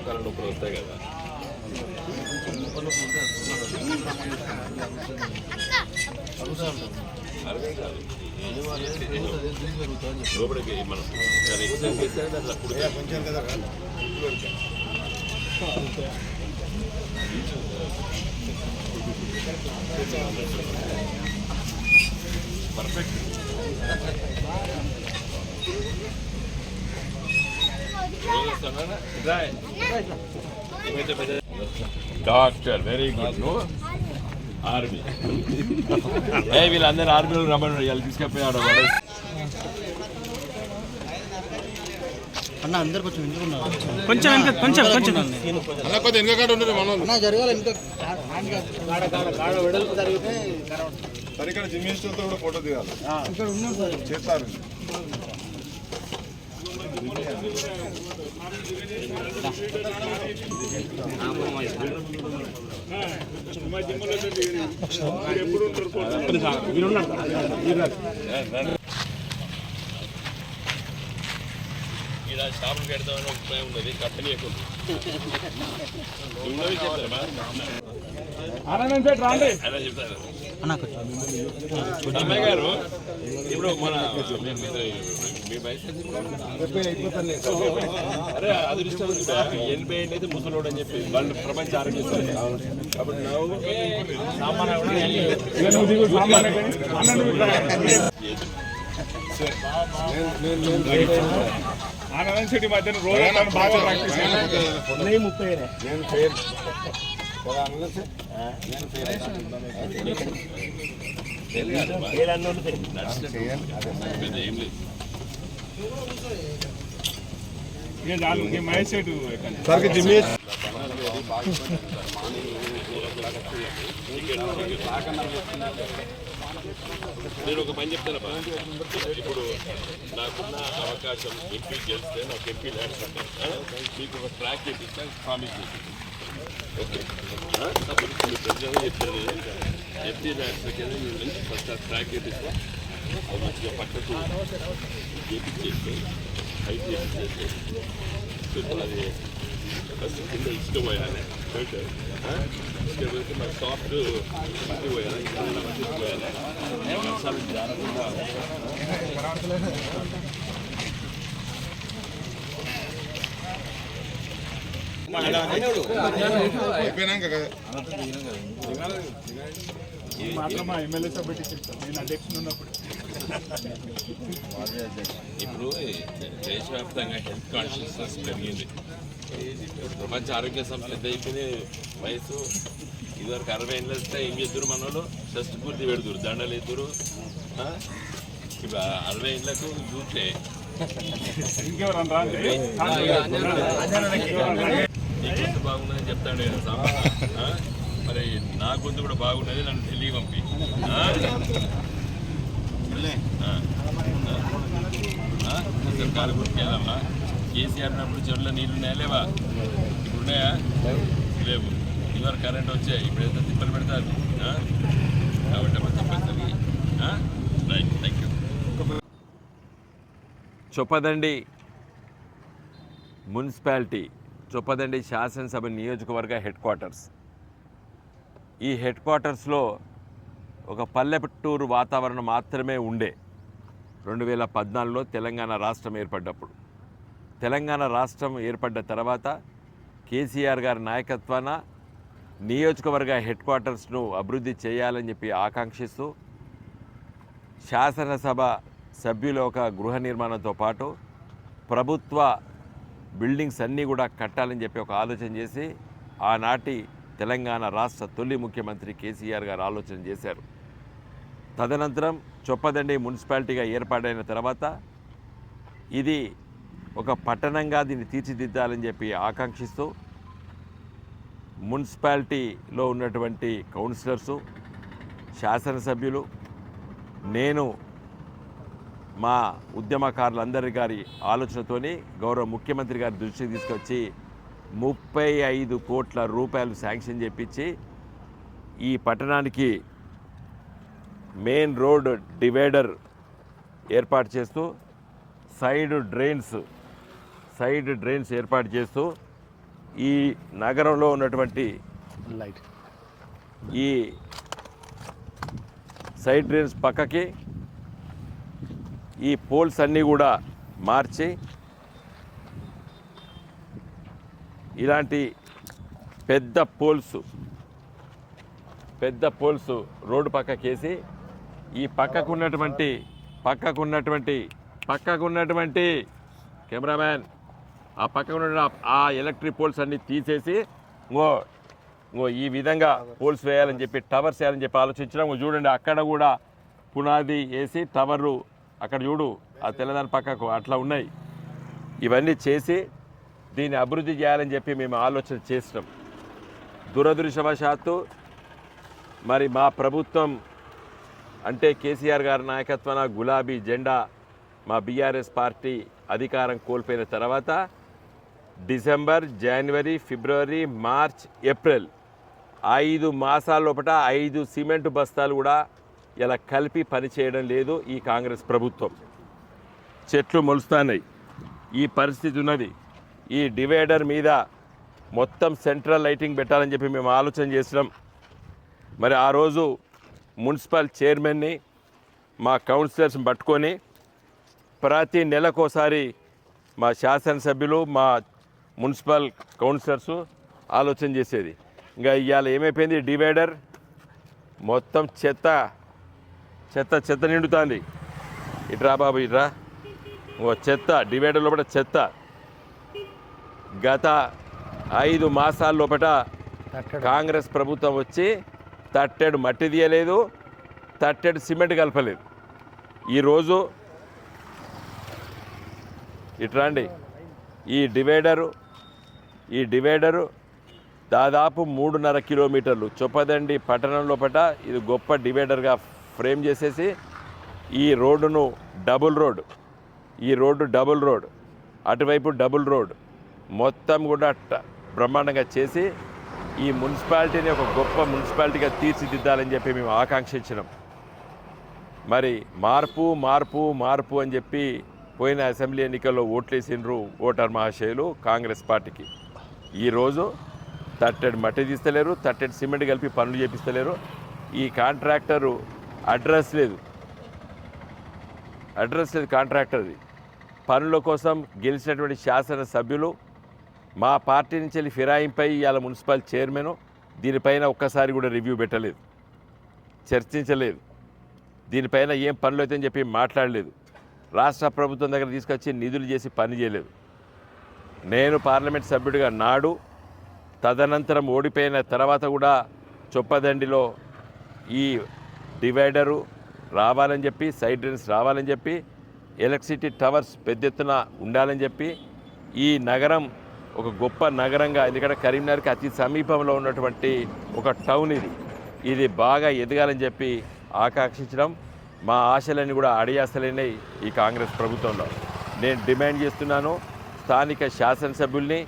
మోకాల నొప్పులు వస్తాయి కదా. అరవై కాదు లోపలికి మనం ఎక్సర్సైజ్ చేస్తే అట్లా పుడితే కదా. Perfect. Doctor very good. Army వీళ్ళందరూ ఆర్మీలో రమ్మని వాళ్ళు తీసుకపోయాడు. అన్న అందరు కొంచెం కొంచెం కొంచెం కొంచెం జరగాలి. ఇక్కడ జిమ్మిస్టులతో కూడా ఫోటో దిగాలి. ఇక్కడ ఉన్నాం సార్ చేస్తారు. ఇలా షాపులు పెడతామని అభిప్రాయం ఉన్నది. కంపెనీ ఎక్కువ చెప్తారు అమ్మాయి గారు. ఇప్పుడు మన మీ వయసు అరే అదృష్టం 80 అయితే ముసలోడు అని చెప్పి వాళ్ళు ప్రపంచ ఆరోగ్య కాబట్టి ఆనంద్ సిటీ మధ్యన రోజు బాగా ప్రాక్టీస్ మహేష్ సెటు నేను ఒక పని చెప్తానమ్మా. ఇప్పుడు నాకున్న అవకాశం ఎంపీ గెలిస్తే నాకు ఎంపీ ల్యాడ్స్ ఉంటాయి. మీకు ఒక ట్రాక్ చేపిస్తా ప్రామిస్ చేసి ఓకే. ప్రజలు చెప్తాను ఎంపీ ల్యాడ్స్ నుంచి ఫస్ట్ ఆ ట్రాక్ చేపిస్తా. అది మంచిగా పక్కకు చేపించేస్తే హైట్ చేపించేస్తే అది ఫస్ట్ కింద ఇసుక పోయాలి. ఇసుక పోతే మరి సాఫ్ట్ మట్టి పోయాలి. మట్టి పోయాలి. అయిపోయినాక ఎమ్మెల్యే సభ నేను అధ్యక్షుడు ఉన్నప్పుడు ఇప్పుడు దేశవ్యాప్తంగా హెల్త్ కాన్షియస్నెస్ పెరిగింది. ప్రపంచ ఆరోగ్య సంస్థ పెద్ద అయిపోయిన వయసు ఇదివరకు 60 ఏళ్ళు వస్తే ఏం చేద్దరు మన వాళ్ళు షష్టి పూర్తి పెడుతురు, దండలు ఎదురు. ఇప్పుడు 60 ఏళ్ళకు చూస్తే నీ గొంతు బాగున్నదని చెప్తాడు కదా సామాన్య. మరి నా గొంతు కూడా బాగున్నది, నన్ను ఢిల్లీ పంపి. సర్కారు గురించి వెళ్ళాలా? కేసీఆర్ ఉన్నప్పుడు చెరువులో నీళ్ళు ఉన్నాయా లేవా? ఇప్పుడు ఉన్నాయా? లేవు. ఇదివరకు కరెంట్ వచ్చాయి, ఇప్పుడు ఎంత తిప్పలు పెడతారు. కాబట్టి తప్పనిసరి right. Thank you. Choppadandi municipality, Choppadandi శాసనసభ నియోజకవర్గ హెడ్ క్వార్టర్స్. ఈ హెడ్ క్వార్టర్స్లో ఒక పల్లెటూరు వాతావరణం మాత్రమే ఉండే 2014లో తెలంగాణ రాష్ట్రం ఏర్పడ్డప్పుడు. తెలంగాణ రాష్ట్రం ఏర్పడ్డ తర్వాత కేసీఆర్ గారి నాయకత్వాన నియోజకవర్గ హెడ్ క్వార్టర్స్ను అభివృద్ధి చేయాలని చెప్పి ఆకాంక్షిస్తూ శాసనసభ సభ్యుల ఒక గృహ నిర్మాణంతో పాటు ప్రభుత్వ బిల్డింగ్స్ అన్నీ కూడా కట్టాలని చెప్పి ఒక ఆలోచన చేసి ఆనాటి తెలంగాణ రాష్ట్ర తొలి ముఖ్యమంత్రి కేసీఆర్ గారు ఆలోచన చేశారు. తదనంతరం చొప్పదండి మున్సిపాలిటీగా ఏర్పాటైన తర్వాత ఇది ఒక పట్టణంగా దీన్ని తీర్చిదిద్దాలని చెప్పి ఆకాంక్షిస్తూ మున్సిపాలిటీలో ఉన్నటువంటి కౌన్సిలర్సు, శాసనసభ్యులు, నేను మా ఉద్యమకారులందరి గారి ఆలోచనతోని గౌరవ ముఖ్యమంత్రి గారి దృష్టికి తీసుకొచ్చి 35 కోట్ల రూపాయలు శాంక్షన్ చేపించి ఈ పట్టణానికి మెయిన్ రోడ్ డివైడర్ ఏర్పాటు చేస్తూ సైడ్ డ్రైన్స్ ఏర్పాటు చేస్తూ ఈ నగరంలో ఉన్నటువంటి ఈ సైడ్ డ్రైన్స్ పక్కకి ఈ పోల్స్ అన్నీ కూడా మార్చి ఇలాంటి పెద్ద పోల్స్ రోడ్డు పక్కకేసి ఈ పక్కకున్నటువంటి కెమెరామ్యాన్ ఆ పక్కన ఆ ఎలక్ట్రిక్ పోల్స్ అన్నీ తీసేసి ఇంకో ఈ విధంగా పోల్స్ వేయాలని చెప్పి టవర్స్ వేయాలని చెప్పి ఆలోచించడం. చూడండి అక్కడ కూడా పునాది వేసి టవర్లు అక్కడ చూడు ఆ తెల్లదాని పక్కకు అట్లా ఉన్నాయి. ఇవన్నీ చేసి దీన్ని అభివృద్ధి చేయాలని చెప్పి మేము ఆలోచన చేసినాం. దురదృష్టవశాత్తు మరి మా ప్రభుత్వం అంటే కేసీఆర్ గారి నాయకత్వాన గులాబీ జెండా మా బీఆర్ఎస్ పార్టీ అధికారం కోల్పోయిన తర్వాత డిసెంబర్, జనవరి, ఫిబ్రవరి, మార్చ్, ఏప్రిల్ 5 మాసాల లోపల 5 సిమెంట్ బస్తాలు కూడా ఇలా కలిపి పనిచేయడం లేదు ఈ కాంగ్రెస్ ప్రభుత్వం. చెట్లు మొలుస్తున్నాయి, ఈ పరిస్థితి ఉన్నది. ఈ డివైడర్ మీద మొత్తం సెంట్రల్ లైటింగ్ పెట్టాలని చెప్పి మేము ఆలోచన చేసినాం. మరి ఆ రోజు మున్సిపల్ చైర్మన్ని మా కౌన్సిలర్స్ని పట్టుకొని ప్రతి నెలకోసారి మా శాసనసభ్యులు మా మున్సిపల్ కౌన్సిలర్స్ ఆలోచన చేసేది. ఇంకా ఇవాళ ఏమైపోయింది, డివైడర్ మొత్తం చెత్త నిండుతుంది. ఇట్రా బాబు ఇట్రా, చెత్త డివైడర్ లోపల చెత్త. గత 5 మాసాల లోపల కాంగ్రెస్ ప్రభుత్వం వచ్చి తట్టెడు మట్టి తీయలేదు, తట్టెడు సిమెంట్ కలపలేదు. ఈరోజు ఇట్రాండి, ఈ డివైడరు దాదాపు 3.5 కిలోమీటర్లు చొప్పదండి పట్టణం లోపల ఇది గొప్ప డివైడర్గా ఫ్రేమ్ చేసేసి ఈ రోడ్డును డబుల్ రోడ్ అటువైపు డబుల్ రోడ్ మొత్తం కూడా బ్రహ్మాండంగా చేసి ఈ మున్సిపాలిటీని ఒక గొప్ప మున్సిపాలిటీగా తీర్చిదిద్దాలని చెప్పి మేము ఆకాంక్షించినాం. మరి మార్పు అని చెప్పి పోయిన అసెంబ్లీ ఎన్నికల్లో ఓట్లేసిండ్రు ఓటర్ మహాశయులు కాంగ్రెస్ పార్టీకి. ఈరోజు తట్టెడు మట్టి తీస్తలేరు, తట్టెడు సిమెంట్ కలిపి పనులు చేపిస్తలేరు. ఈ కాంట్రాక్టరు అడ్రస్ లేదు కాంట్రాక్టర్ది. పనుల కోసం గెలిచినటువంటి శాసనసభ్యులు మా పార్టీ నుంచి వెళ్ళి ఫిరాయింపై ఇవాళ మున్సిపల్ చైర్మన్ దీనిపైన ఒక్కసారి కూడా రివ్యూ పెట్టలేదు, చర్చించలేదు, దీనిపైన ఏం పనులు అవుతాయని చెప్పి మాట్లాడలేదు. రాష్ట్ర ప్రభుత్వం దగ్గర తీసుకొచ్చి నిధులు చేసి పని చేయలేదు. నేను పార్లమెంట్ సభ్యుడిగా నాడు తదనంతరం ఓడిపోయిన తర్వాత కూడా చొప్పదండిలో ఈ డివైడరు రావాలని చెప్పి, సైడ్ డ్రైన్స్ రావాలని చెప్పి, ఎలక్ట్రిసిటీ టవర్స్ పెద్ద ఎత్తున ఉండాలని చెప్పి ఈ నగరం ఒక గొప్ప నగరంగా, ఎందుకంటే కరీంనగర్కి అతి సమీపంలో ఉన్నటువంటి ఒక టౌన్ ఇది బాగా ఎదగాలని చెప్పి ఆకాంక్షించడం. మా ఆశలన్నీ కూడా అడియాసలైనాయి ఈ కాంగ్రెస్ ప్రభుత్వంలో. నేను డిమాండ్ చేస్తున్నాను, స్థానిక శాసనసభ్యుల్ని